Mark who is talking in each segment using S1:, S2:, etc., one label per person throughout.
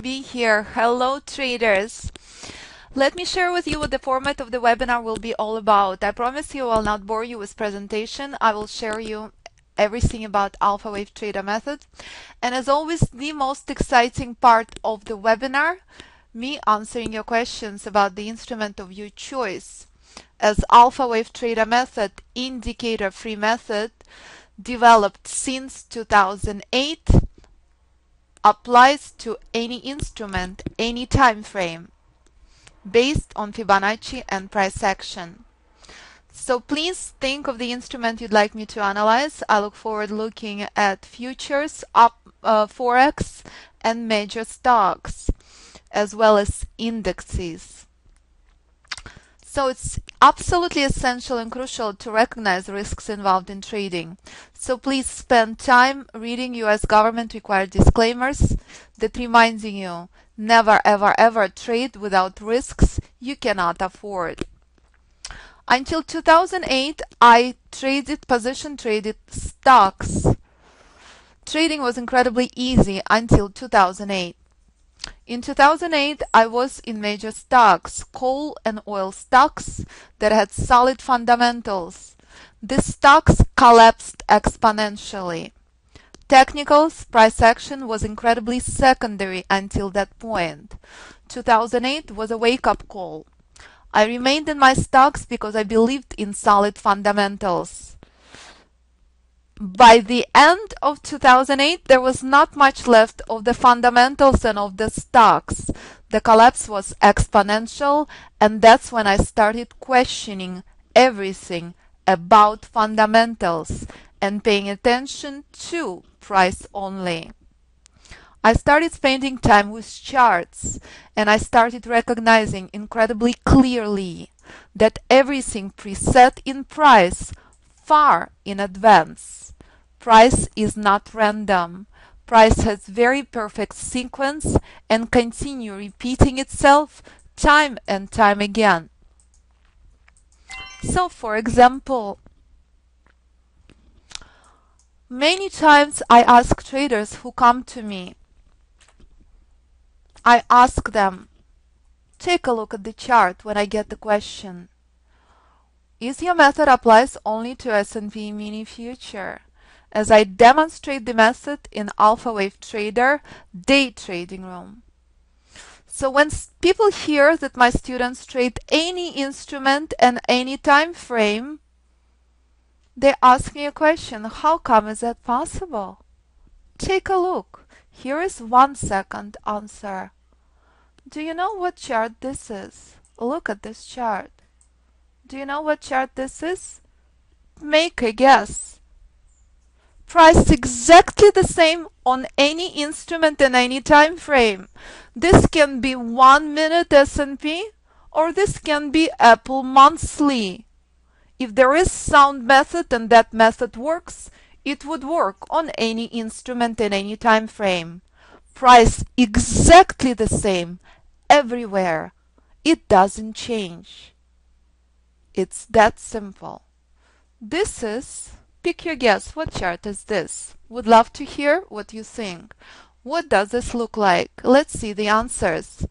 S1: be here. Hello traders. Let me share with you what the format of the webinar will be all about. I promise you I will not bore you with presentation. I will share you everything about alpha wave trader method. And as always, the most exciting part of the webinar, me answering your questions about the instrument of your choice. As alpha wave trader method, indicator free method, developed since 2008, applies to any instrument, any time frame, based on Fibonacci and price action. So please think of the instrument you'd like me to analyze. I look forward looking at futures, forex, and major stocks, as well as indexes. So it's absolutely essential and crucial to recognize risks involved in trading. So please spend time reading US government required disclaimers that reminding you never ever ever trade without risks you cannot afford. Until 2008, I position traded stocks. Trading was incredibly easy until 2008. In 2008, I was in major stocks, coal and oil stocks that had solid fundamentals. These stocks collapsed exponentially. Technicals, price action was incredibly secondary until that point. 2008 was a wake-up call. I remained in my stocks because I believed in solid fundamentals. By the end of 2008, there was not much left of the fundamentals and of the stocks. The collapse was exponential, and that's when I started questioning everything about fundamentals and paying attention to price only. I started spending time with charts, and I started recognizing incredibly clearly that everything preset in price far in advance. Price is not random. Price has very perfect sequence and continue repeating itself time and time again. So for example, many times I ask traders who come to me, I ask them, take a look at the chart when I get the question. Is your method applies only to S&P EMINI future? As I demonstrate the method in Alpha Wave Trader day trading room. So when people hear that my students trade any instrument and any time frame, they ask me a question, how come is that possible? Take a look. Here is 1 second answer. Do you know what chart this is? Look at this chart. Do you know what chart this is? Make a guess. Price exactly the same on any instrument and any time frame. This can be 1 minute S&P or this can be Apple monthly. If there is sound method and that method works, it would work on any instrument and any time frame. Price exactly the same everywhere. It doesn't change. It's that simple. This is, pick your guess, what chart is this? Would love to hear what you think. What does this look like? Let's see the answers.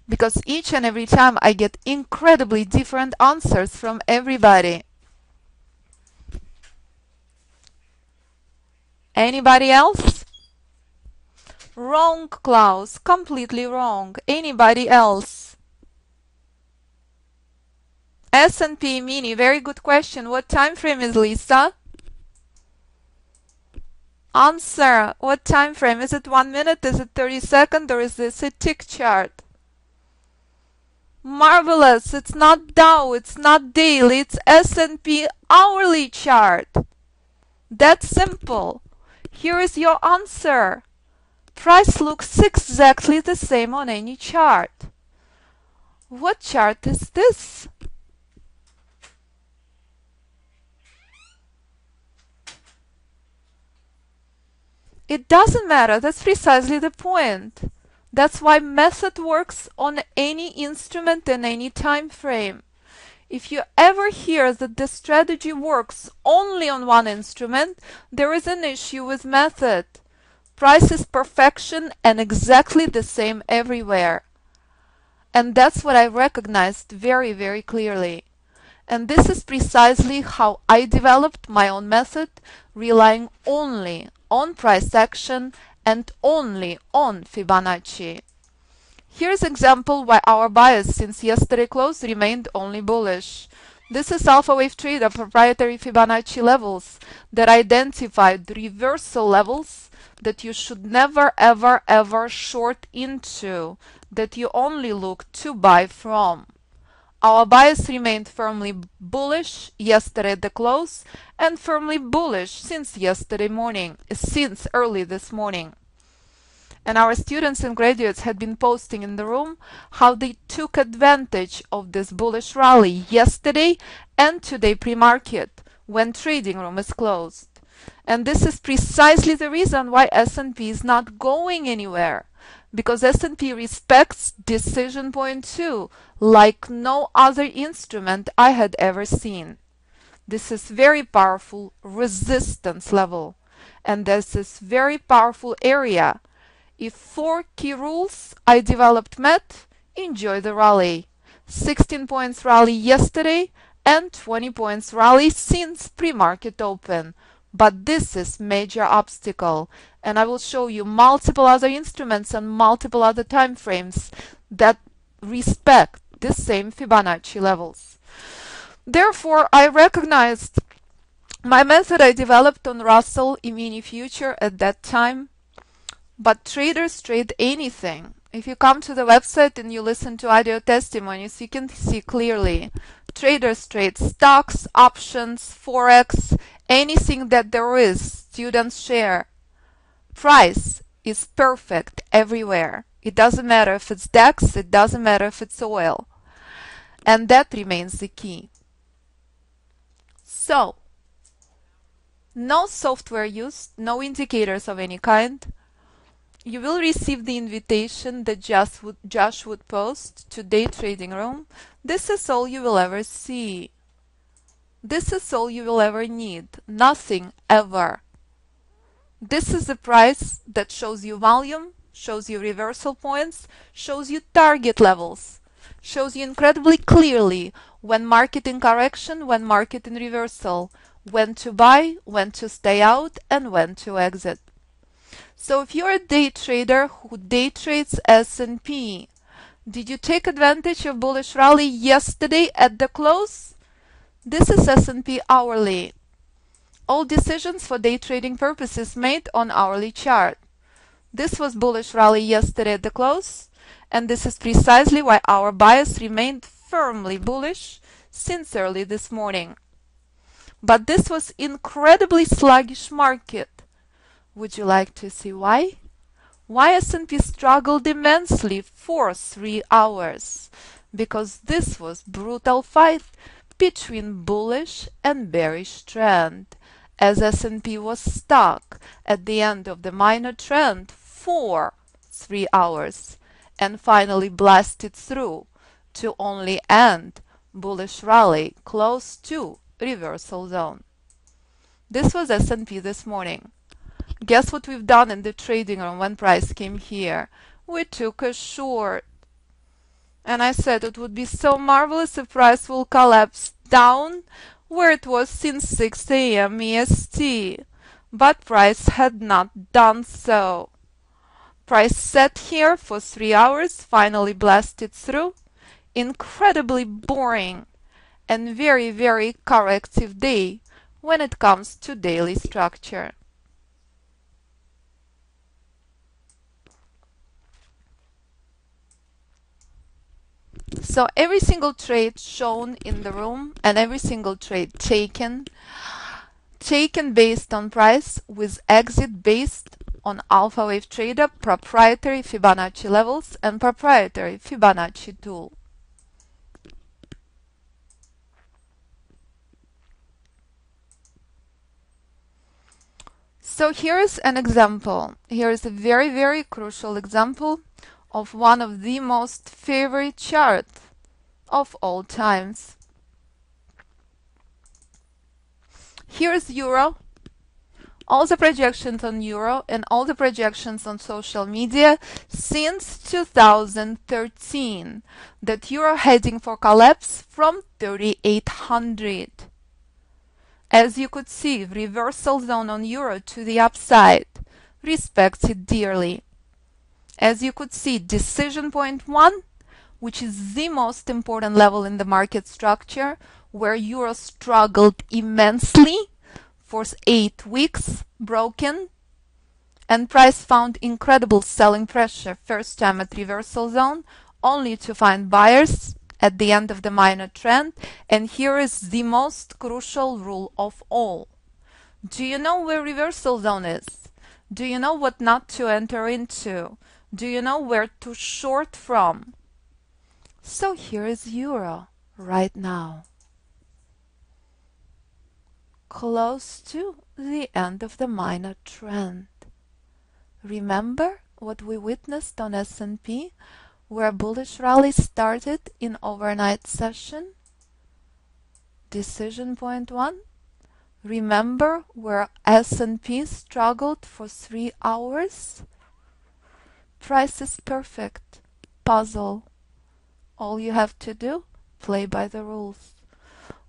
S1: Because each and every time I get incredibly different answers from everybody. Anybody else? Wrong, Klaus. Completely wrong. Anybody else? S&P EMINI. Very good question. What time frame is Lisa? Answer. What time frame? Is it 1 minute? Is it 30 seconds? Or is this a tick chart? Marvelous. It's not Dow. It's not daily. It's S&P hourly chart. That's simple. Here is your answer. Price looks exactly the same on any chart. What chart is this? It doesn't matter. That's precisely the point. That's why method works on any instrument and any time frame. If you ever hear that the strategy works only on one instrument, there is an issue with method. Price is perfection and exactly the same everywhere. And that's what I recognized very, very clearly. And this is precisely how I developed my own method, relying only on price action and only on Fibonacci. Here's example why our bias since yesterday close remained only bullish. This is Alpha Wave Trader proprietary Fibonacci levels that identified reversal levels that you should never ever ever short into, that you only look to buy from. Our bias remained firmly bullish yesterday at the close and firmly bullish since yesterday morning, since early this morning. And our students and graduates had been posting in the room how they took advantage of this bullish rally yesterday and today pre-market when trading room is closed. And this is precisely the reason why S&P is not going anywhere, because S&P respects decision point 2 like no other instrument I had ever seen. This is very powerful resistance level, and this is very powerful area. If 4 key rules I developed met, enjoy the rally. 16 points rally yesterday and 20 points rally since pre-market open. But this is major obstacle, and I will show you multiple other instruments and multiple other time frames that respect the same Fibonacci levels. Therefore, I recognized my method I developed on Russell EMINI future at that time. But traders trade anything. If you come to the website and you listen to audio testimonies, you can see clearly. Traders trade stocks, options, forex, anything that there is. Students share. Price is perfect everywhere. It doesn't matter if it's DAX, it doesn't matter if it's oil. And that remains the key. So, no software used, no indicators of any kind. You will receive the invitation that Josh would post to day trading room. This is all you will ever see. This is all you will ever need. Nothing ever. This is the price that shows you volume, shows you reversal points, shows you target levels, shows you incredibly clearly when market in correction, when market in reversal, when to buy, when to stay out, and when to exit. So if you're a day trader who day trades S&P, did you take advantage of bullish rally yesterday at the close? This is S&P hourly. All decisions for day trading purposes made on hourly chart. This was bullish rally yesterday at the close, and this is precisely why our bias remained firmly bullish since early this morning. But this was incredibly sluggish market. Would you like to see why? Why S&P struggled immensely for 3 hours? Because this was brutal fight between bullish and bearish trend, as S&P was stuck at the end of the minor trend for 3 hours and finally blasted through to only end bullish rally close to reversal zone. This was S&P this morning. Guess what we've done in the trading room when price came here? We took a short. And I said it would be so marvelous if price will collapse down where it was since 6 a.m. EST. But price had not done so. Price sat here for 3 hours, finally blasted through. Incredibly boring and very, very corrective day when it comes to daily structure. So every single trade shown in the room and every single trade taken based on price with exit based on Alpha Wave Trader proprietary Fibonacci levels and proprietary Fibonacci tool. So here is an example. Here is a very, very crucial example of one of the most favorite charts of all times. Here is Euro all the projections on euro and all the projections on social media since 2013 that euro heading for collapse from 3800. As you could see, reversal zone on euro to the upside. Respects it dearly. As you could see, decision point 1, which is the most important level in the market structure, where euro struggled immensely for 8 weeks, broken, and price found incredible selling pressure first time at reversal zone, only to find buyers at the end of the minor trend. And here is the most crucial rule of all. Do you know where reversal zone is? Do you know what not to enter into? Do you know where to short from? So here is euro right now, close to the end of the minor trend. Remember what we witnessed on S&P, where bullish rally started in overnight session? Decision point 1. Remember where S&P struggled for 3 hours? Price is perfect. Puzzle. All you have to do, play by the rules.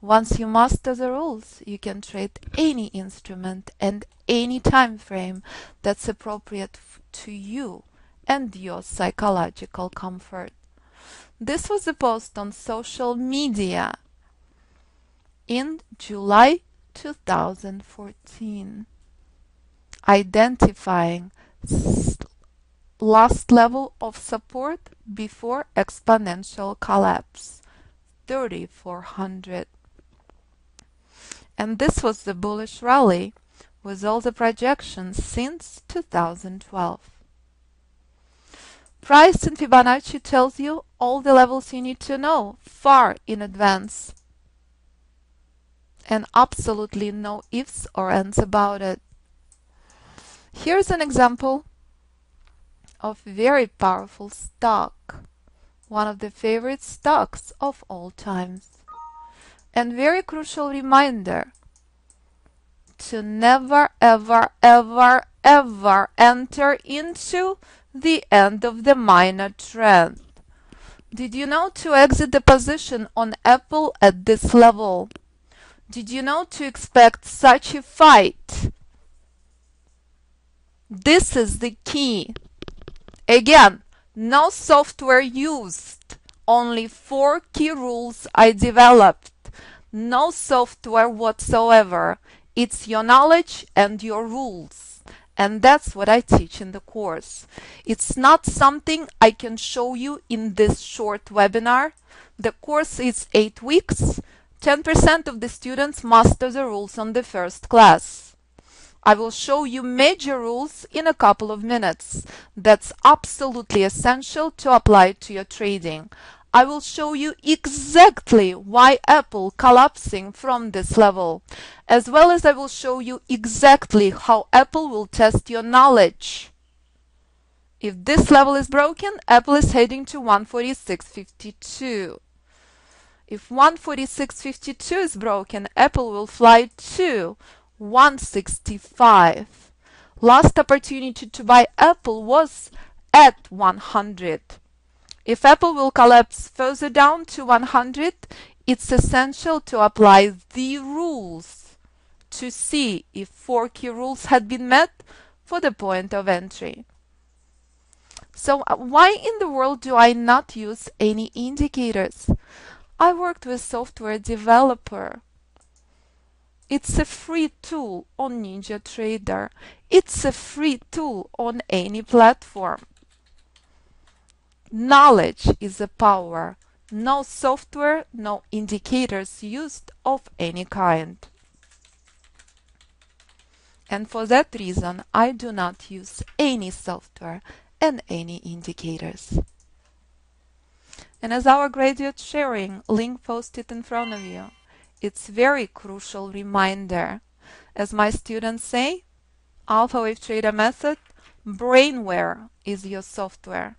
S1: Once you master the rules, you can trade any instrument and any time frame that's appropriate to you and your psychological comfort. This was a post on social media in July 2014, identifying last level of support before exponential collapse, 3400. And this was the bullish rally with all the projections since 2012. Price in Fibonacci tells you all the levels you need to know far in advance, and absolutely no ifs or ands about it. Here's an example of very powerful stock, one of the favorite stocks of all times. And very crucial reminder to never ever ever ever enter into the end of the minor trend. Did you know to exit the position on Apple at this level? Did you know to expect such a fight? This is the key. Again, no software used, only 4 key rules I developed. No software whatsoever. It's your knowledge and your rules. And that's what I teach in the course. It's not something I can show you in this short webinar. The course is 8 weeks. 10% of the students master the rules on the first class. I will show you major rules in a couple of minutes. That's absolutely essential to apply to your trading. I will show you exactly why Apple collapsing from this level, as well as I will show you exactly how Apple will test your knowledge. If this level is broken, Apple is heading to 146.52. If 146.52 is broken, Apple will fly to 165. Last opportunity to buy Apple was at 100. If Apple will collapse further down to 100, it's essential to apply the rules to see if 4 key rules had been met for the point of entry. So why in the world do I not use any indicators? I worked with software developer. It's a free tool on NinjaTrader. It's a free tool on any platform. Knowledge is a power. No software, no indicators used of any kind. And for that reason, I do not use any software and any indicators. And as our graduate sharing, link posted in front of you, it's very crucial reminder. As my students say, Alpha Wave Trader method, brainware is your software.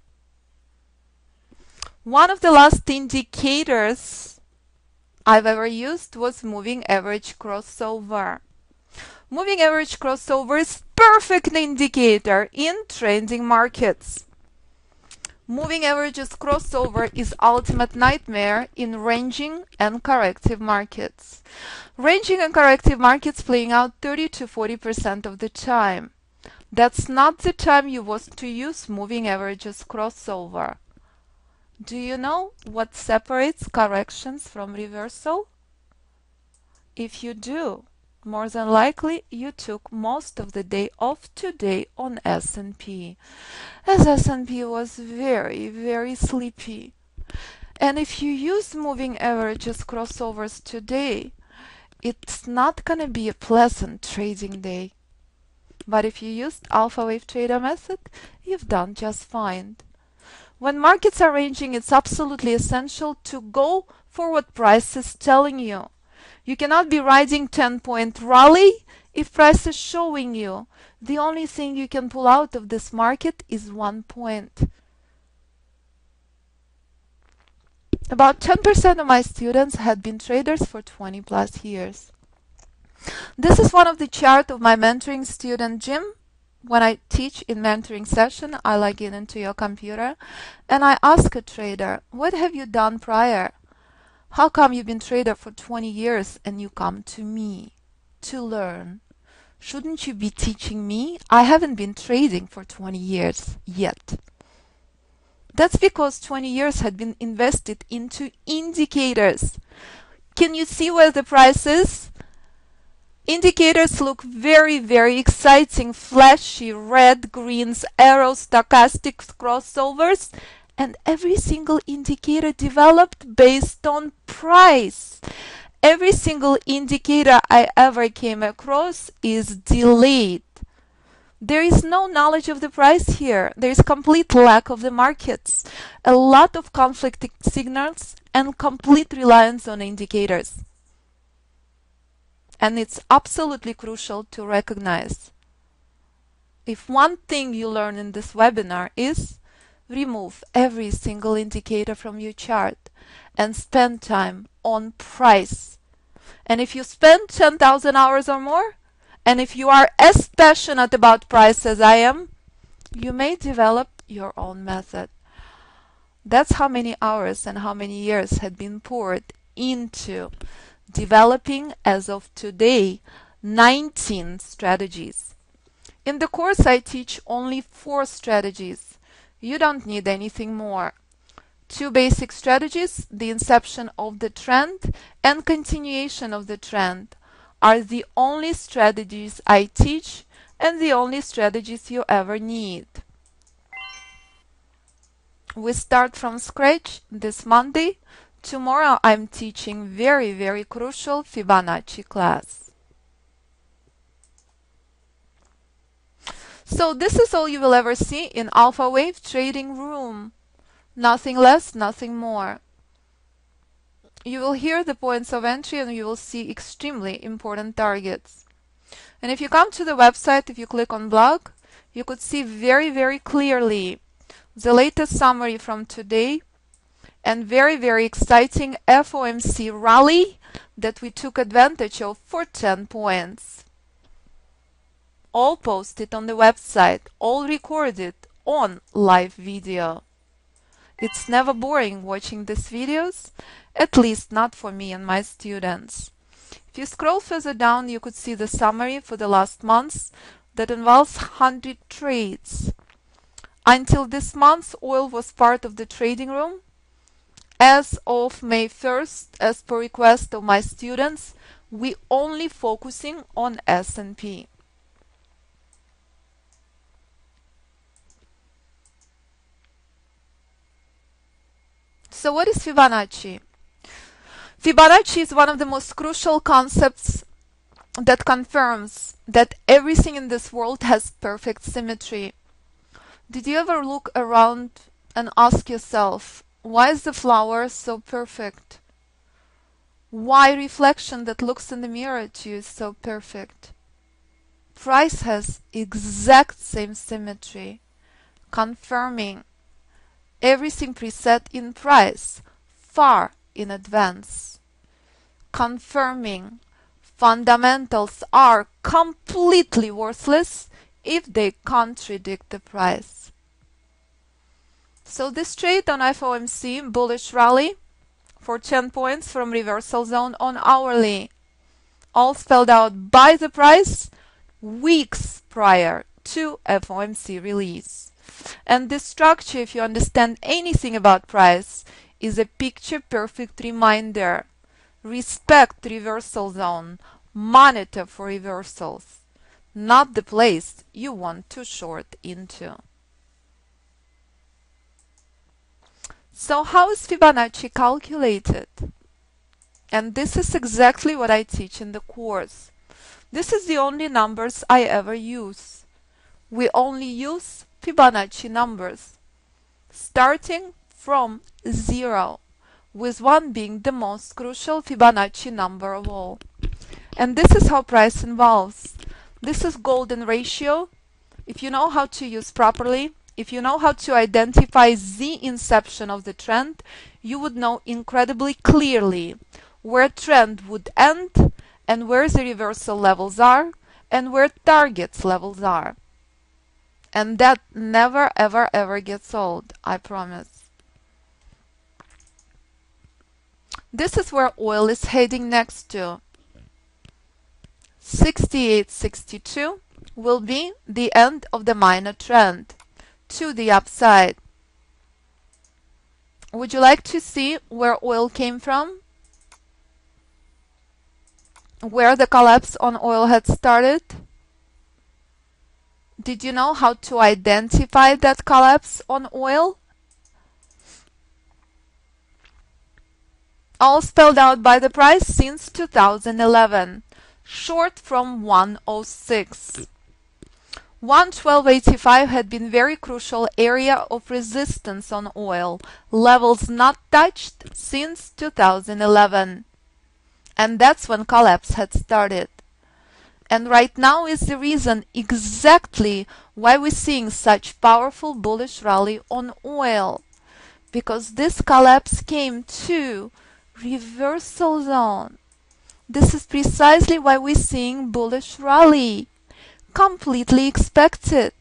S1: One of the last indicators I've ever used was moving average crossover. Moving average crossover is perfect indicator in trending markets. Moving averages crossover is ultimate nightmare in ranging and corrective markets. Ranging and corrective markets playing out 30 to 40% of the time. That's not the time you want to use moving averages crossover. Do you know what separates corrections from reversal? If you do, more than likely you took most of the day off today on S&P, as S&P was very, very sleepy. And if you use moving averages crossovers today, it's not going to be a pleasant trading day. But if you used Alpha Wave Trader method, you've done just fine. When markets are ranging, it's absolutely essential to go for what price is telling you. You cannot be riding 10-point rally if price is showing you. The only thing you can pull out of this market is 1 point. About 10% of my students had been traders for 20 plus years. This is one of the chart of my mentoring student Jim. When I teach in mentoring session, I log in into your computer and I ask a trader, what have you done prior? How come you've been trader for 20 years and you come to me to learn? Shouldn't you be teaching me? I haven't been trading for 20 years yet. That's because 20 years had been invested into indicators. Can you see where the price is? Indicators look very, very exciting, flashy, red, greens, arrows, stochastic crossovers, and every single indicator developed based on price. Every single indicator I ever came across is delayed. There is no knowledge of the price here. There is complete lack of the markets, a lot of conflicting signals, and complete reliance on indicators. And it's absolutely crucial to recognize. If one thing you learn in this webinar is remove every single indicator from your chart and spend time on price. And if you spend 10,000 hours or more, and if you are as passionate about price as I am, you may develop your own method. That's how many hours and how many years had been poured into developing, as of today, 19 strategies. In the course, I teach only 4 strategies. You don't need anything more. 2 basic strategies, the inception of the trend and continuation of the trend, are the only strategies I teach and the only strategies you ever need. We start from scratch this Monday. Tomorrow I'm teaching very, very crucial Fibonacci class. So this is all you will ever see in Alpha Wave Trading Room. Nothing less, nothing more. You will hear the points of entry and you will see extremely important targets. And if you come to the website, if you click on blog, you could see very, very clearly the latest summary from today and very, very exciting FOMC rally that we took advantage of for 10 points. All posted on the website, all recorded on live video. It's never boring watching these videos, at least not for me and my students. If you scroll further down, you could see the summary for the last months that involves 100 trades. Until this month, oil was part of the trading room. As of May 1st, as per request of my students, we only focusing on S&P. So what is Fibonacci? Fibonacci is one of the most crucial concepts that confirms that everything in this world has perfect symmetry. Did you ever look around and ask yourself, why is the flower so perfect? Why reflection that looks in the mirror to you is so perfect? Price has exact same symmetry, confirming everything preset in price far in advance, confirming Fundamentals are completely worthless if they contradict the price. So this trade on FOMC, bullish rally for 10 points from reversal zone on hourly, all spelled out by the price weeks prior to FOMC release. And this structure, if you understand anything about price, is a picture-perfect reminder. Respect reversal zone, monitor for reversals, not the place you want to short into. So how is Fibonacci calculated? And this is exactly what I teach in the course. This is the only numbers I ever use. We only use Fibonacci numbers, starting from 0, with 1 being the most crucial Fibonacci number of all. And this is how price involves. This is golden ratio. If you know how to use properly, if you know how to identify the inception of the trend, you would know incredibly clearly where trend would end and where the reversal levels are and where targets levels are. And that never ever ever gets old, I promise. This is where oil is heading next to. 68.62 will be the end of the minor trend to the upside. Would you like to see where oil came from? Where the collapse on oil had started? Did you know how to identify that collapse on oil? All spelled out by the price since 2011, short from 106. 112.85 had been very crucial area of resistance on oil, levels not touched since 2011. And that's when collapse had started. And right now is the reason exactly why we're seeing such powerful bullish rally on oil. Because this collapse came to reversal zone. This is precisely why we're seeing bullish rally. Completely expected.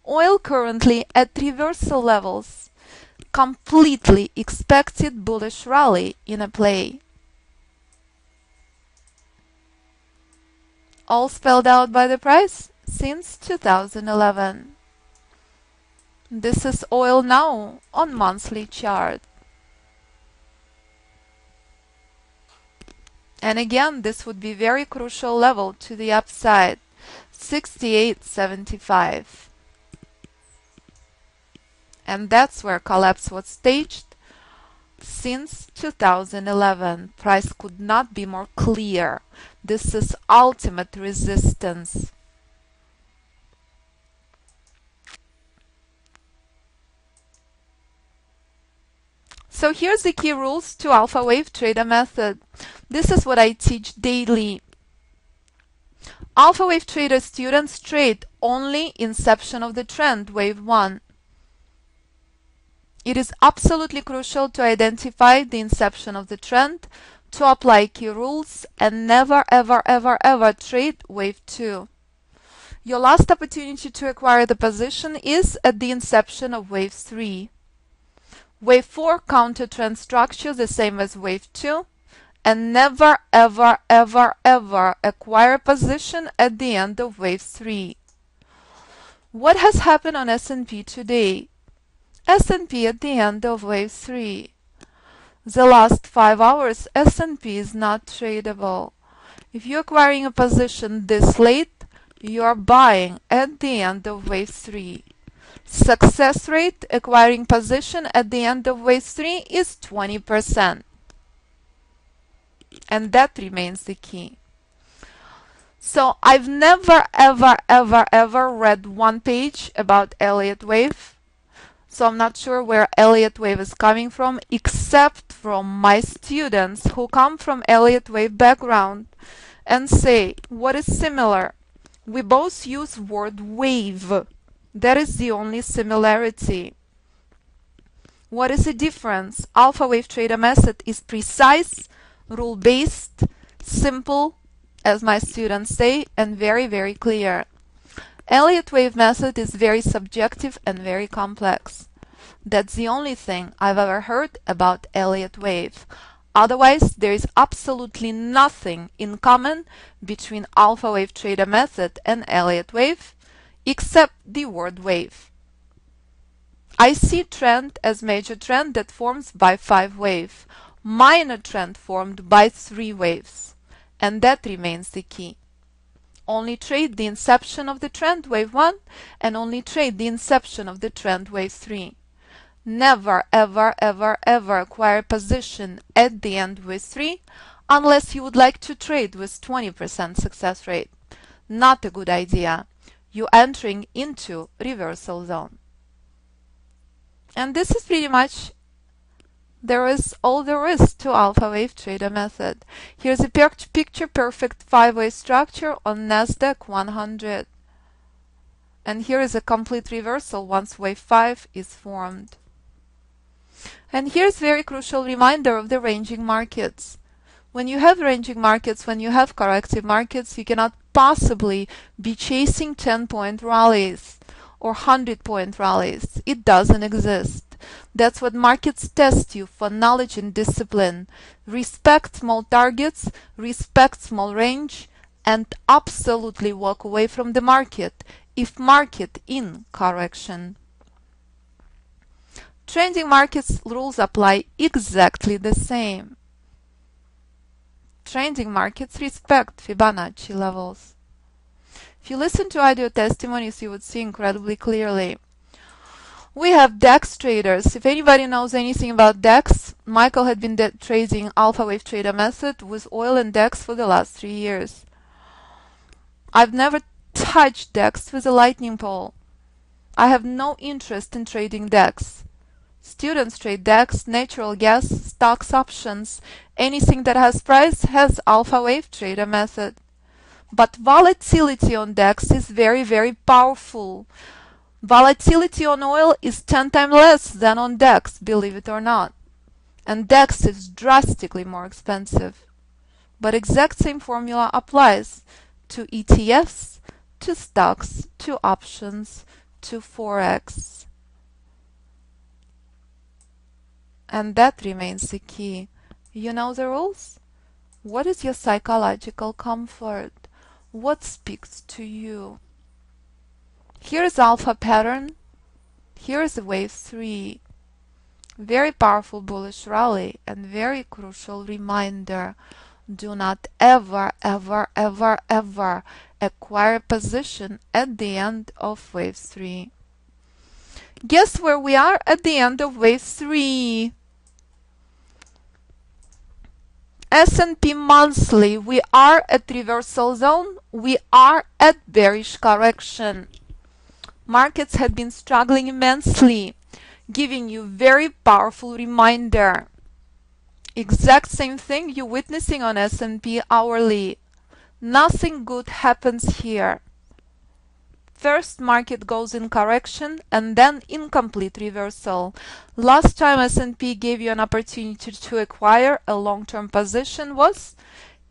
S1: Oil currently at reversal levels. Completely expected bullish rally in a play. All spelled out by the price since 2011. This is oil now on monthly chart. And again, this would be very crucial level to the upside, 68.75. And that's where collapse was staged since 2011. Price could not be more clear. This is ultimate resistance. So here's the key rules to Alpha Wave Trader method. This is what I teach daily. Alpha Wave Trader students trade only inception of the trend, wave 1. It is absolutely crucial to identify the inception of the trend, to apply key rules, and never ever ever ever trade wave 2. Your last opportunity to acquire the position is at the inception of wave 3. Wave 4 counter trend structure the same as wave 2, and never ever ever ever acquire a position at the end of wave 3. What has happened on S&P today? S&P at the end of wave 3. The last 5 hours S&P is not tradable. If you're acquiring a position this late, you are buying at the end of wave 3. Success rate acquiring position at the end of wave 3 is 20%. And that remains the key. So I've never ever ever ever read one page about Elliott wave. So I'm not sure where Elliott wave is coming from, except from my students who come from Elliott wave background and say, what is similar? We both use word wave. That is the only similarity. What is the difference? Alpha Wave Trader method is precise, rule-based, simple, as my students say, and very, very clear. Elliott wave method is very subjective and very complex. That's the only thing I've ever heard about Elliott wave. Otherwise, there is absolutely nothing in common between alpha wave trader method and Elliott wave, except the word wave. I see trend as major trend that forms by 5 waves, minor trend formed by 3 waves, and that remains the key. Only trade the inception of the trend wave 1 and only trade the inception of the trend wave 3. Never ever ever ever acquire position at the end with 3 unless you would like to trade with 20% success rate. Not a good idea. You're entering into reversal zone. And this is pretty much all there is to alpha wave trader method. Here's a picture perfect 5-way structure on Nasdaq 100. And here is a complete reversal once wave 5 is formed. And here's very crucial reminder of the ranging markets. When you have ranging markets, when you have corrective markets, you cannot possibly be chasing 10-point rallies or 100-point rallies. It doesn't exist. That's what markets test you for, knowledge and discipline. Respect small targets, respect small range, and absolutely walk away from the market if market in correction. Trending markets rules apply exactly the same. Trending markets respect Fibonacci levels. If you listen to audio testimonies, you would see incredibly clearly. We have DEX traders. If anybody knows anything about DEX, Michael had been trading alpha wave trader method with oil and DEX for the last 3 years. I've never touched DEX with a lightning pole. I have no interest in trading DEX. Students trade DEX, natural gas, stocks, options. Anything that has price has alpha wave trader method. But volatility on DEX is very, very powerful. Volatility on oil is 10 times less than on DEX, believe it or not. And DEX is drastically more expensive. But exact same formula applies to ETFs, to stocks, to options, to Forex. And that remains the key. You know the rules? What is your psychological comfort? What speaks to you? Here is alpha pattern. Here is wave 3. Very powerful bullish rally and very crucial reminder. Do not ever, ever, ever, ever acquire position at the end of wave 3. Guess where we are at the end of wave 3? S&P monthly, we are at reversal zone, we are at bearish correction. Markets had been struggling immensely, giving you very powerful reminder. Exact same thing you're witnessing on S&P hourly. Nothing good happens here. First market goes in correction and then incomplete reversal. Last time S&P gave you an opportunity to acquire a long-term position was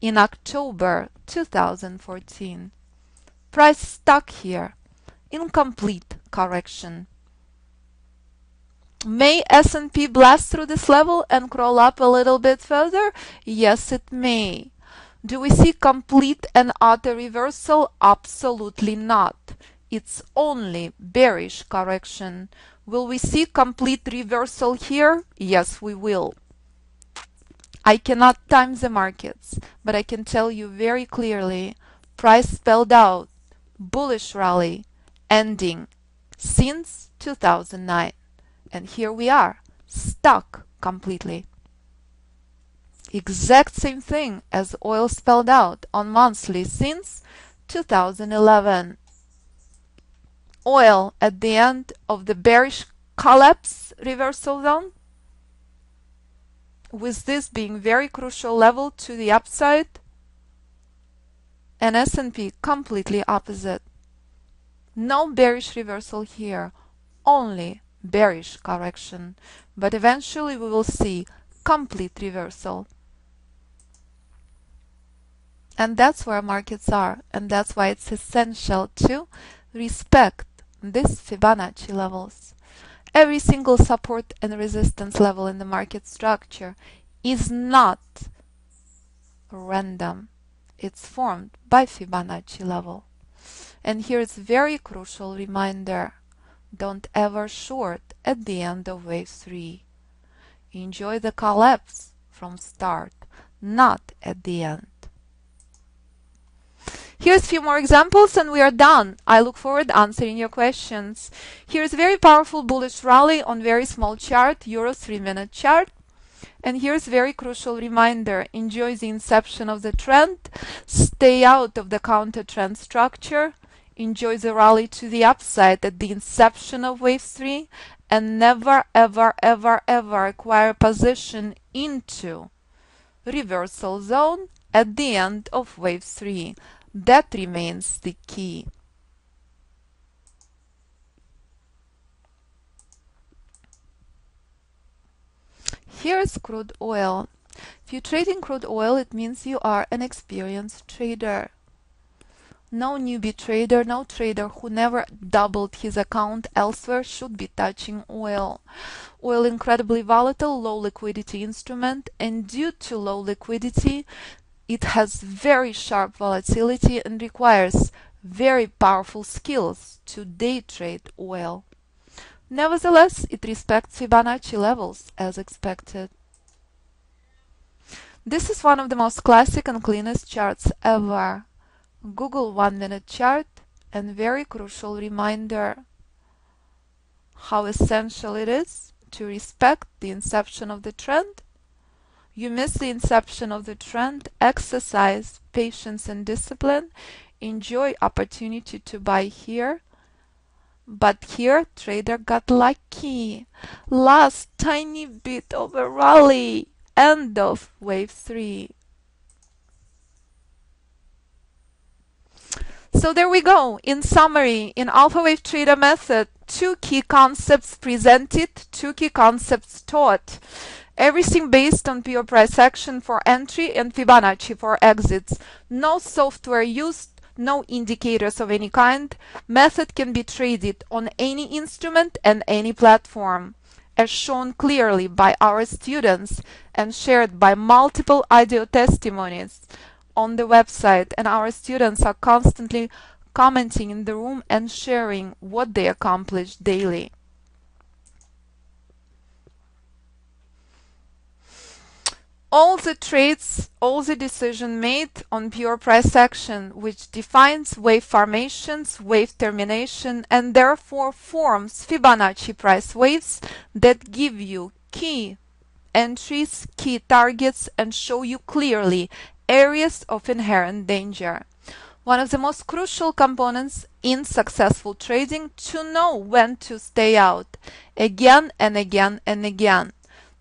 S1: in October 2014. Price stuck here. Incomplete correction. May S&P blast through this level and crawl up a little bit further? Yes, it may. Do we see complete and utter reversal? Absolutely not. It's only bearish correction. Will we see complete reversal here? Yes, we will. I cannot time the markets, but I can tell you very clearly, price spelled out bullish rally ending since 2009. And here we are, stuck completely. Exact same thing as oil spelled out on monthly since 2011. Oil at the end of the bearish collapse reversal zone, with this being very crucial level to the upside, and S&P completely opposite. No bearish reversal here, only bearish correction, but eventually we will see complete reversal. And that's where markets are, and that's why it's essential to respect these Fibonacci levels. Every single support and resistance level in the market structure is not random. It's formed by Fibonacci level. And here's a very crucial reminder. Don't ever short at the end of wave 3. Enjoy the collapse from start, not at the end. Here's a few more examples and we are done. I look forward to answering your questions. Here's a very powerful bullish rally on very small chart, Euro 3-minute chart. And here's a very crucial reminder. Enjoy the inception of the trend. Stay out of the counter trend structure. Enjoy the rally to the upside at the inception of wave 3. And never, ever, ever, ever acquire position into reversal zone at the end of wave 3. That remains the key. Here's crude oil. If you're trading crude oil, it means you are an experienced trader. No newbie trader, no trader who never doubled his account elsewhere should be touching oil. Oil incredibly volatile, low liquidity instrument, and due to low liquidity, it has very sharp volatility and requires very powerful skills to day trade oil. Nevertheless, it respects Fibonacci levels as expected. This is one of the most classic and cleanest charts ever. Google 1-minute chart and very crucial reminder how essential it is to respect the inception of the trend. You miss the inception of the trend, exercise patience and discipline, enjoy opportunity to buy here. But here, trader got lucky. Last tiny bit of a rally, end of wave 3. So there we go. In summary, in Alpha Wave Trader method, 2 key concepts presented, 2 key concepts taught. Everything based on pure price action for entry and Fibonacci for exits. No software used, no indicators of any kind. Method can be traded on any instrument and any platform, as shown clearly by our students and shared by multiple audio testimonies on the website, and our students are constantly commenting in the room and sharing what they accomplish daily. All the trades, all the decision made on pure price action, which defines wave formations, wave termination, and therefore forms Fibonacci price waves that give you key entries, key targets, and show you clearly areas of inherent danger. One of the most crucial components in successful trading to know when to stay out again and again and again.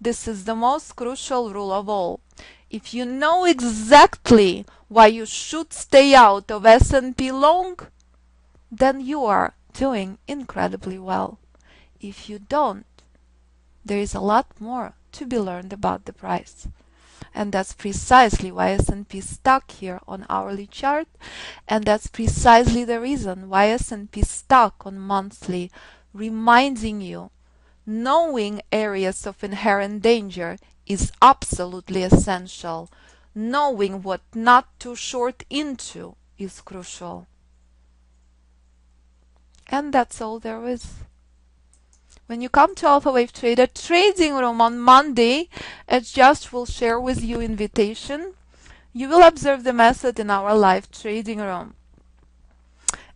S1: This is the most crucial rule of all. If you know exactly why you should stay out of S&P long, then you are doing incredibly well. If you don't, there is a lot more to be learned about the price. And that's precisely why S&P is stuck here on hourly chart, and that's precisely the reason why S&P is stuck on monthly, reminding you knowing areas of inherent danger is absolutely essential. Knowing what not to short into is crucial. And that's all there is. When you come to Alpha Wave Trader Trading Room on Monday, as Josh will share with you invitation, you will observe the method in our live trading room.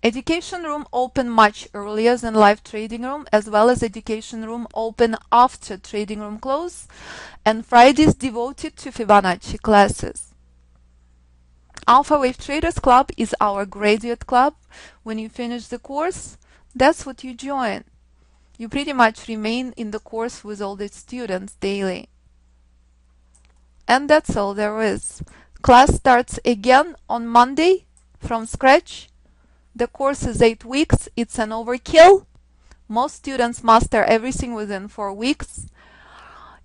S1: Education room open much earlier than live trading room, as well as education room open after trading room close, and Fridays devoted to Fibonacci classes. Alpha Wave Traders Club is our graduate club. When you finish the course, that's what you join. You pretty much remain in the course with all the students daily. And that's all there is. Class starts again on Monday from scratch. The course is 8 weeks. It's an overkill. Most students master everything within 4 weeks.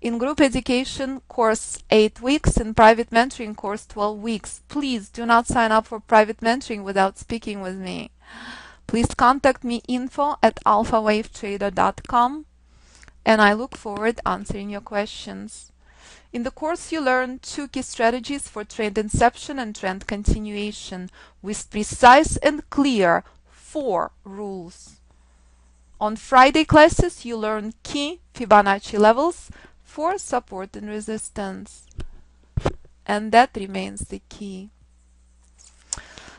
S1: In group education course 8 weeks, in private mentoring course 12 weeks. Please do not sign up for private mentoring without speaking with me. Please contact me info@alphawavetrader.com, and I look forward to answering your questions. In the course you learn 2 key strategies for trend inception and trend continuation with precise and clear 4 rules. On Friday classes you learn key Fibonacci levels for support and resistance, and that remains the key.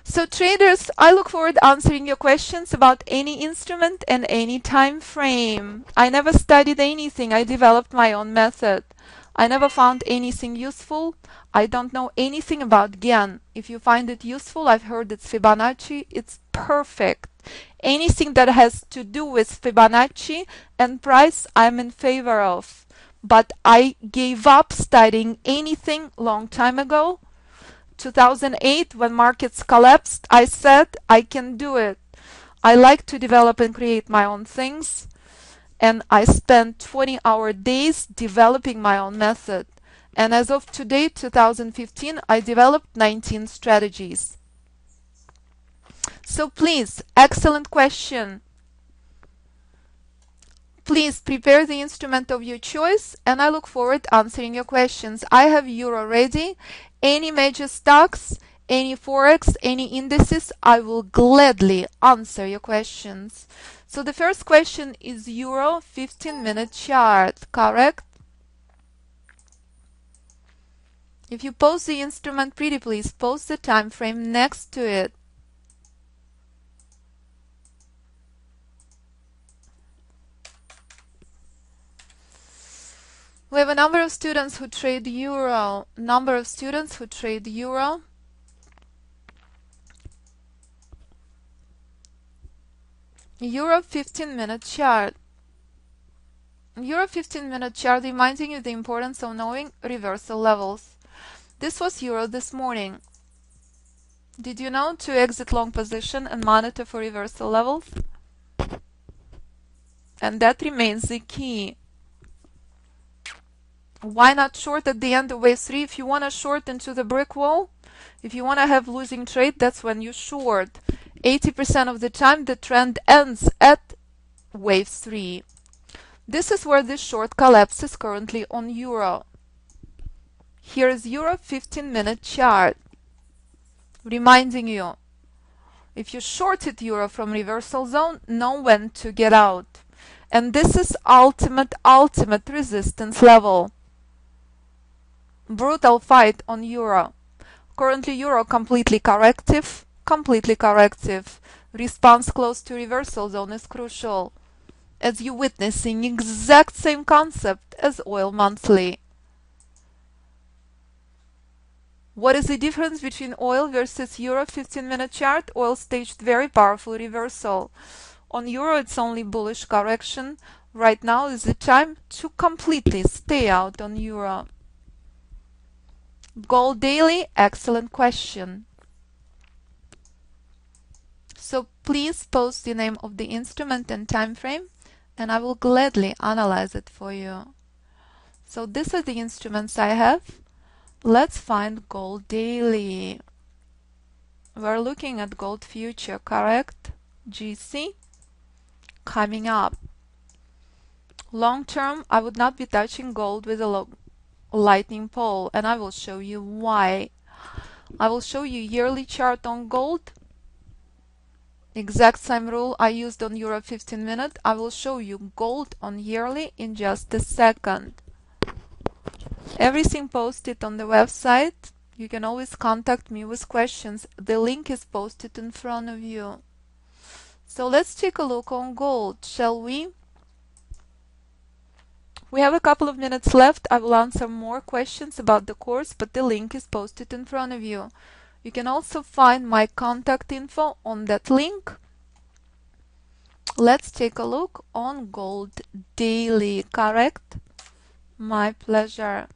S1: So traders, I look forward to answering your questions about any instrument and any time frame. I never studied anything. I developed my own method. I never found anything useful. I don't know anything about GAN. If you find it useful, I've heard it's Fibonacci, it's perfect. Anything that has to do with Fibonacci and price, I'm in favor of. But I gave up studying anything long time ago. 2008, when markets collapsed, I said I can do it. I like to develop and create my own things, and I spent 20-hour days developing my own method. And as of today, 2015, I developed 19 strategies. So please, excellent question. Please prepare the instrument of your choice, and I look forward to answering your questions. I have Euro ready. Any major stocks, any forex, any indices, I will gladly answer your questions. So the first question is Euro 15-minute chart, correct? If you post the instrument, pretty please post the time frame next to it. We have a number of students who trade Euro. Number of students who trade Euro. Euro 15-minute chart. Euro 15-minute chart reminding you the importance of knowing reversal levels. This was Euro this morning. Did you know to exit long position and monitor for reversal levels? And that remains the key. Why not short at the end of wave 3? If you want to short into the brick wall, if you want to have losing trade, that's when you short. 80% of the time the trend ends at wave 3. This is where this short collapses currently on Euro. Here is Euro 15-minute chart, reminding you, if you shorted Euro from reversal zone, know when to get out. And this is ultimate resistance level. Brutal fight on Euro. Currently Euro completely corrective. Response close to reversal zone is crucial, as you're witnessing exact same concept as oil monthly. What is the difference between oil versus Euro 15-minute chart? Oil staged very powerful reversal. On Euro it's only bullish correction. Right now is the time to completely stay out on Euro. Gold daily, excellent question. So please post the name of the instrument and time frame, and I will gladly analyze it for you. So these are the instruments I have. Let's find gold daily. We're looking at gold future, correct? GC coming up. Long term, I would not be touching gold with a lightning pole, and I will show you why. I will show you yearly chart on gold. Exact same rule I used on Euro 15-minute. I will show you gold on yearly in just a second. Everything posted on the website. You can always contact me with questions. The link is posted in front of you. So let's take a look on gold, shall we? We have a couple of minutes left. I will answer more questions about the course, but the link is posted in front of you. You can also find my contact info on that link. Let's take a look on gold daily, correct? My pleasure.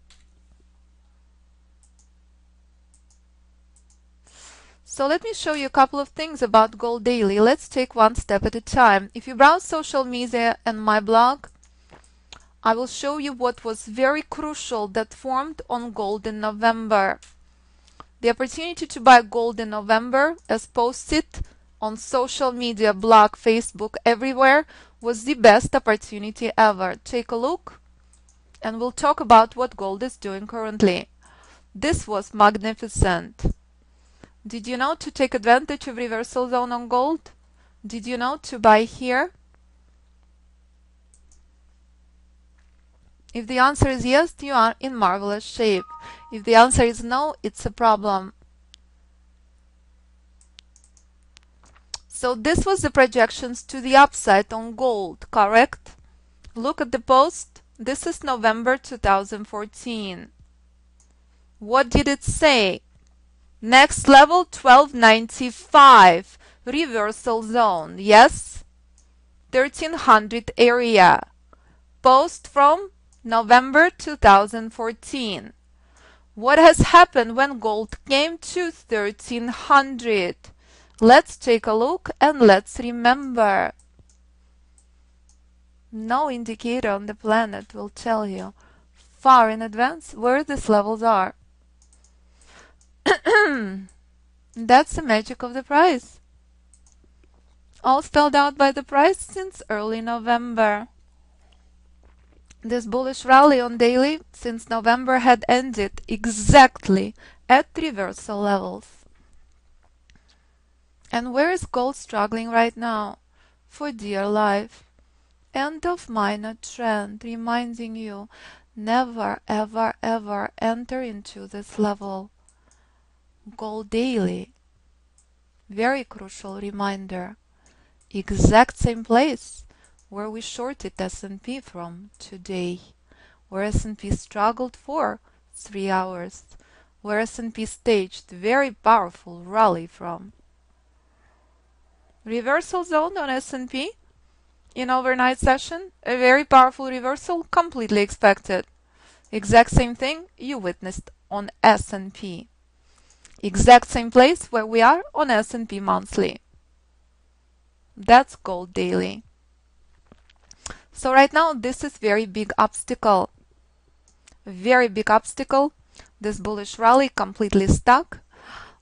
S1: So let me show you a couple of things about gold daily. Let's take one step at a time. If you browse social media and my blog, I will show you what was very crucial that formed on gold in November. The opportunity to buy gold in November, as posted on social media, blog, Facebook, everywhere, was the best opportunity ever. Take a look and we'll talk about what gold is doing currently. This was magnificent. Did you know to take advantage of reversal zone on gold? Did you know to buy here? If the answer is yes, you are in marvelous shape. If the answer is no, it's a problem. So this was the projections to the upside on gold, correct? Look at the post. This is November 2014. What did it say? Next level 1295, reversal zone, yes? 1300 area. Post from November 2014. What has happened when gold came to 1300? Let's take a look and let's remember. No indicator on the planet will tell you far in advance where these levels are. That's the magic of the price. All spelled out by the price since early November. This bullish rally on daily since November had ended exactly at reversal levels. And where is gold struggling right now? For dear life. End of minor trend, reminding you never ever ever enter into this level. Gold daily. Very crucial reminder. Exact same place where we shorted S&P from today, where S&P struggled for 3 hours, where S&P staged very powerful rally from. Reversal zone on S&P in overnight session, a very powerful reversal, completely expected. Exact same thing you witnessed on S&P. Exact same place where we are on S&P monthly. That's gold daily. So right now this is very big obstacle. Very big obstacle. This bullish rally completely stuck.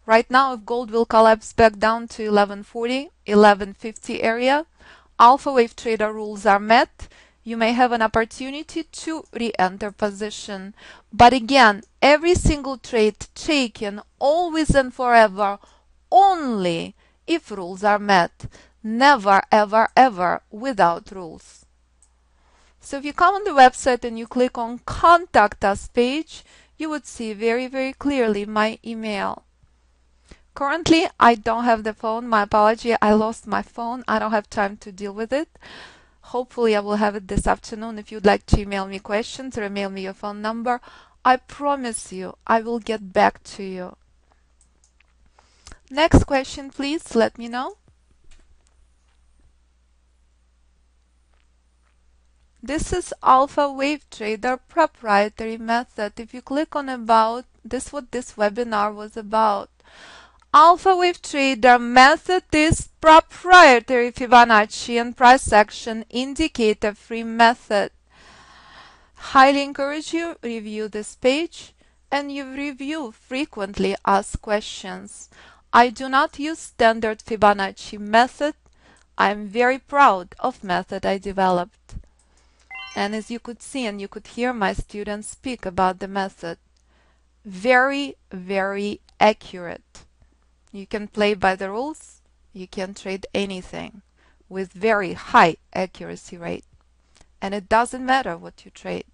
S1: Right now if gold will collapse back down to 1140, 1150 area, alpha wave trader rules are met. You may have an opportunity to re-enter position. But again, every single trade taken always and forever only if rules are met. Never ever ever without rules. So if you come on the website and you click on Contact Us page, you would see very clearly my email. Currently, I don't have the phone. My apology, I lost my phone. I don't have time to deal with it. Hopefully, I will have it this afternoon. If you'd like to email me questions or email me your phone number, I promise you, I will get back to you. Next question, please. Let me know. This is Alpha Wave Trader proprietary method. If you click on About, this is what this webinar was about. Alpha Wave Trader method is proprietary Fibonacci and price action indicator free method. Highly encourage you review this page and you review frequently asked questions. I do not use standard Fibonacci method. I am very proud of method I developed. And as you could see and you could hear my students speak about the method, very accurate. You can play by the rules, you can trade anything with very high accuracy rate. And it doesn't matter what you trade.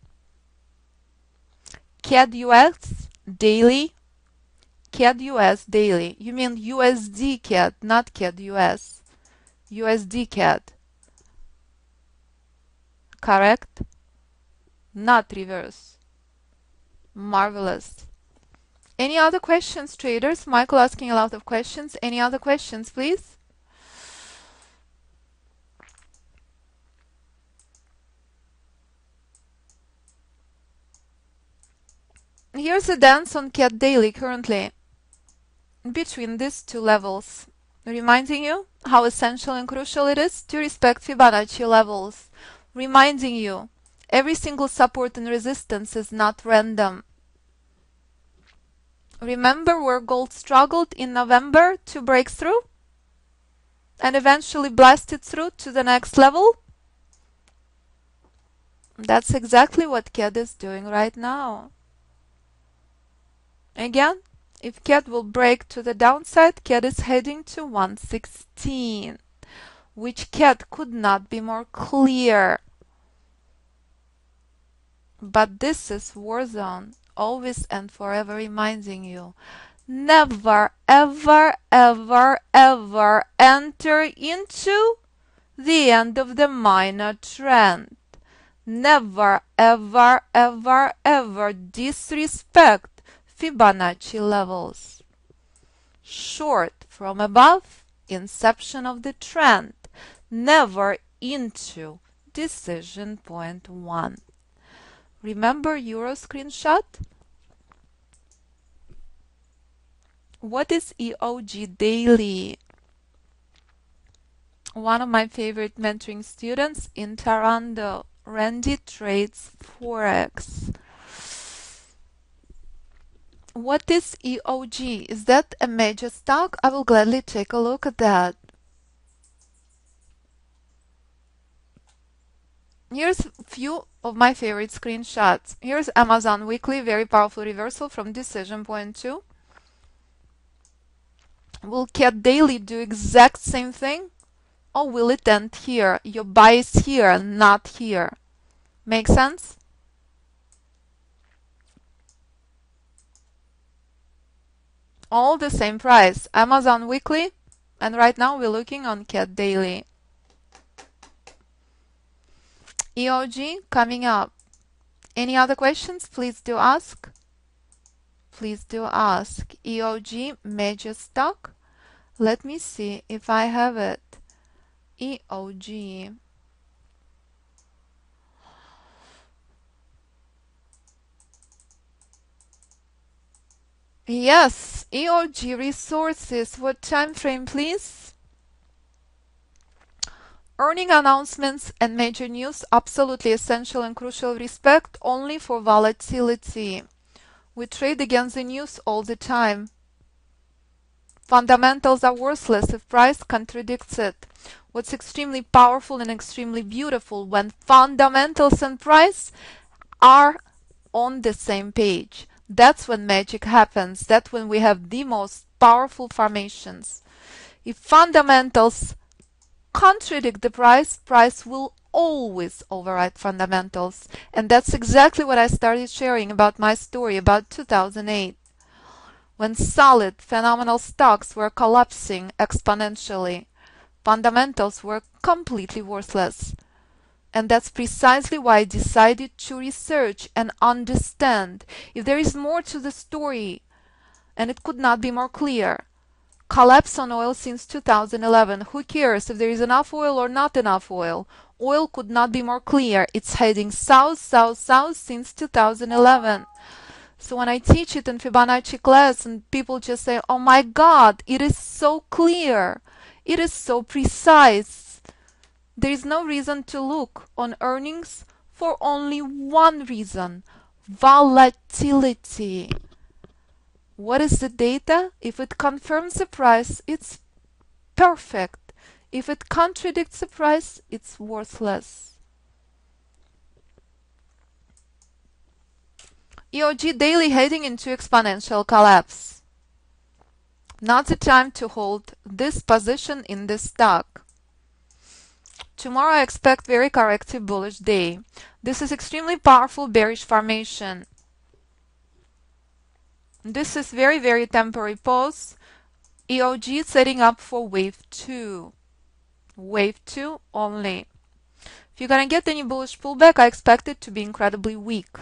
S1: CAD US daily. CAD US daily. You mean USDCAD, not CAD US. USDCAD. Correct? Not reverse. Marvelous. Any other questions, traders? Michael asking a lot of questions. Any other questions, please? Here's a dance on CAD daily currently between these two levels, reminding you how essential and crucial it is to respect Fibonacci levels, reminding you Every single support and resistance is not random. Remember where gold struggled in November to break through and eventually blasted through to the next level? That's exactly what CAD is doing right now. Again, if CAD will break to the downside, CAD is heading to 116, which CAD could not be more clear. But this is war zone, always and forever reminding you, never, ever, ever, ever enter into the end of the minor trend. Never, ever, ever, ever disrespect Fibonacci levels. Short from above, inception of the trend, never into decision point 1. Remember Euro screenshot? What is EOG daily? One of my favorite mentoring students in Toronto, Randy trades Forex. What is EOG? Is that a major stock? I will gladly take a look at that. Here's a few of my favorite screenshots. Here's Amazon Weekly, very powerful reversal from decision point 2. Will CAD Daily do exact same thing? Or will it end here? Your buy is here, not here. Make sense? All the same price. Amazon Weekly, and right now we're looking on CAD Daily. EOG coming up. Any other questions? Please do ask. Please do ask. EOG major stock. Let me see if I have it. EOG. Yes, EOG Resources. What time frame, please? Earning announcements and major news, absolutely essential and crucial respect only for volatility. We trade against the news all the time. Fundamentals are worthless if price contradicts it. What's extremely powerful and extremely beautiful when fundamentals and price are on the same page. That's when magic happens. That's when we have the most powerful formations. If fundamentals contradict the price, price will always override fundamentals. And that's exactly what I started sharing about my story about 2008. When solid, phenomenal stocks were collapsing exponentially, fundamentals were completely worthless. And that's precisely why I decided to research and understand if there is more to the story, and it could not be more clear. Collapse on oil since 2011. Who cares if there is enough oil or not enough oil? Oil could not be more clear. It's heading south, south, south since 2011. So when I teach it in Fibonacci class and people just say, oh my God, it is so clear. It is so precise. There is no reason to look on earnings for only one reason: volatility. What is the data? If it confirms the price, it's perfect. If it contradicts the price, it's worthless. EOG daily heading into exponential collapse. Not the time to hold this position in this stock. Tomorrow I expect very corrective bullish day. This is extremely powerful bearish formation. This is very, very temporary pause. EOG setting up for wave 2. Wave 2 only. If you're going to get any bullish pullback, I expect it to be incredibly weak.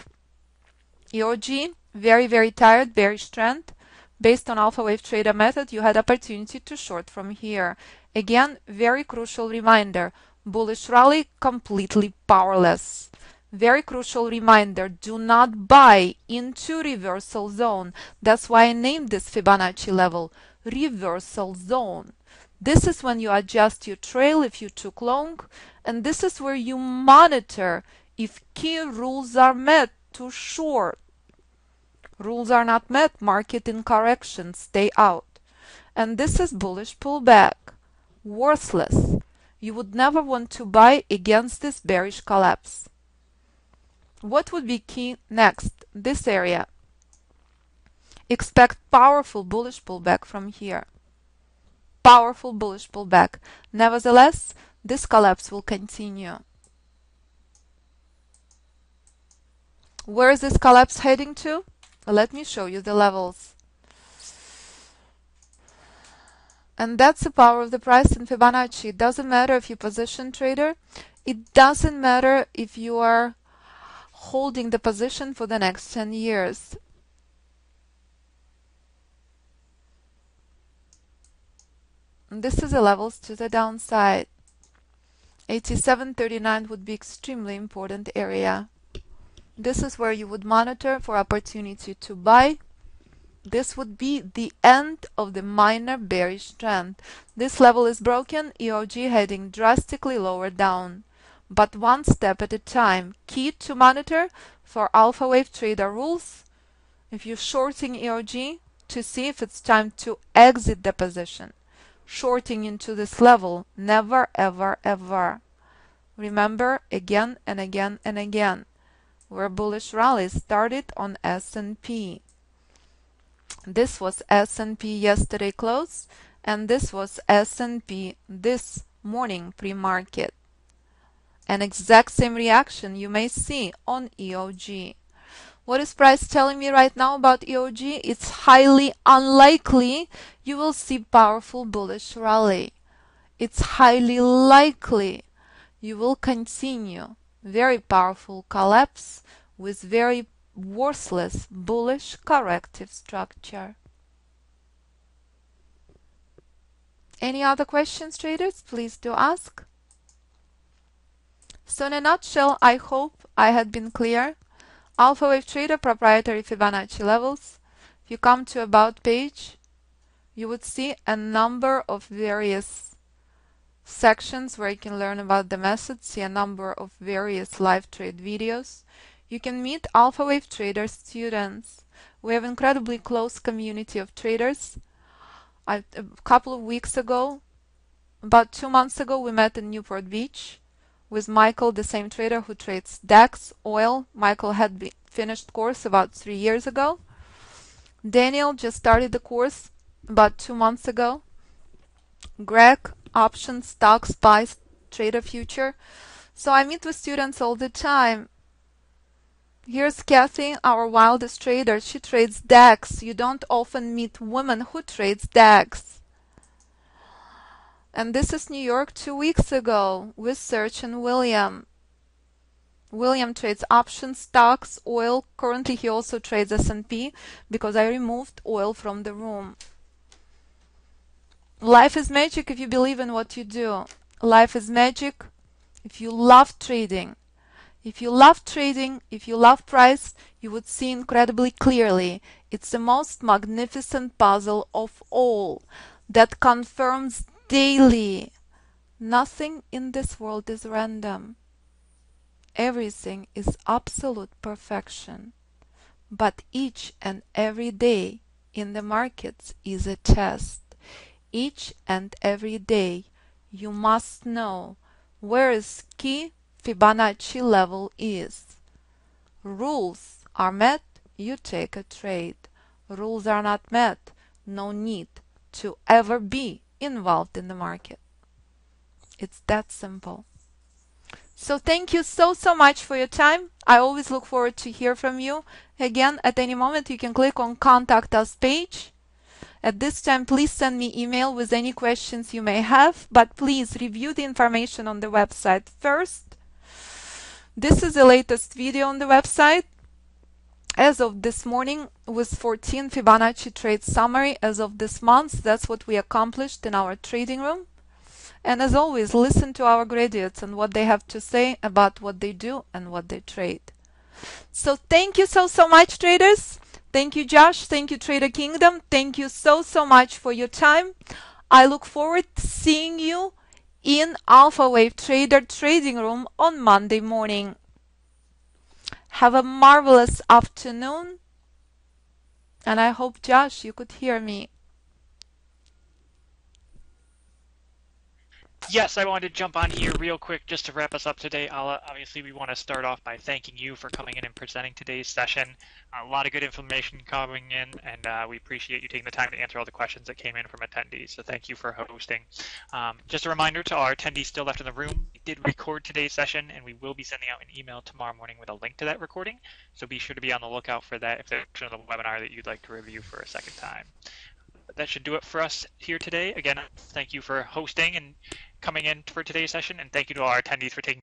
S1: EOG, very, very tired, bearish trend. Based on alpha wave trader method, you had opportunity to short from here. Again, very crucial reminder. Bullish rally, completely powerless. Very crucial reminder, do not buy into reversal zone. That's why I named this Fibonacci level reversal zone. This is when you adjust your trail if you took long, and this is where you monitor if key rules are met to short. Rules are not met, market in correction, stay out. And this is bullish pullback. Worthless. You would never want to buy against this bearish collapse. What would be key next? This area. Expect powerful bullish pullback from here. Powerful bullish pullback. Nevertheless, this collapse will continue. Where is this collapse heading to? Let me show you the levels. And that's the power of the price in Fibonacci. It doesn't matter if you're a position trader. It doesn't matter if you are holding the position for the next 10 years. And this is the levels to the downside. 87.39 would be extremely important area. This is where you would monitor for opportunity to buy. This would be the end of the minor bearish trend. This level is broken, EOG heading drastically lower down. But one step at a time. Key to monitor for alpha wave trader rules. If you're shorting EOG, to see if it's time to exit the position. Shorting into this level, never ever ever. Remember, again and again and again, where bullish rally started on S&P. This was S&P yesterday close, and this was S&P this morning pre-market. An exact same reaction you may see on EOG. What is price telling me right now about EOG? It's highly unlikely you will see powerful bullish rally. It's highly likely you will continue very powerful collapse with very worthless bullish corrective structure. Any other questions, traders? Please do ask. So in a nutshell, I hope I had been clear. Alpha Wave Trader proprietary Fibonacci levels. If you come to About page, you would see a number of various sections where you can learn about the method, see a number of various live trade videos. You can meet Alpha Wave Trader students. We have an incredibly close community of traders. A couple of weeks ago, about 2 months ago, we met in Newport Beach with Michael, the same trader who trades DAX, oil. Michael had finished course about 3 years ago. Daniel just started the course about 2 months ago. Greg, options, stocks, buys, trader future. So I meet with students all the time. Here's Kathy, our wildest trader. She trades DAX. You don't often meet women who trades DAX. And this is New York 2 weeks ago with Serge and William. William trades options, stocks, oil. Currently he also trades S&P because I removed oil from the room. Life is magic if you believe in what you do. Life is magic if you love trading. If you love trading, if you love price, you would see incredibly clearly. It's the most magnificent puzzle of all that confirms daily. Nothing in this world is random. Everything is absolute perfection. But each and every day in the markets is a test. Each and every day you must know where is key Fibonacci level is. Rules are met, you take a trade. Rules are not met, no need to ever be involved in the market. It's that simple. So thank you so much for your time. I always look forward to hear from you. Again, at any moment you can click on Contact Us page. At this time, please send me email with any questions you may have, but please review the information on the website first. This is the latest video on the website. As of this morning, with 14 Fibonacci trade summary as of this month. That's what we accomplished in our trading room. And as always, listen to our graduates and what they have to say about what they do and what they trade. So thank you so much, traders. Thank you, Josh. Thank you, Trader Kingdom. Thank you so much for your time. I look forward to seeing you in Alpha Wave Trader trading room on Monday morning. Have a marvelous afternoon. And I hope, Josh, you could hear me.
S2: Yes, I wanted to jump on here real quick just to wrap us up today, Ala. Obviously, we want to start off by thanking you for coming in and presenting today's session. A lot of good information coming in, and we appreciate you taking the time to answer all the questions that came in from attendees. So thank you for hosting. Just a reminder to our attendees still left in the room, we did record today's session, and we will be sending out an email tomorrow morning with a link to that recording. So be sure to be on the lookout for that if there's a section of the webinar that you'd like to review for a second time. But that should do it for us here today. Again, thank you for hosting and coming in for today's session, and thank you to all our attendees for taking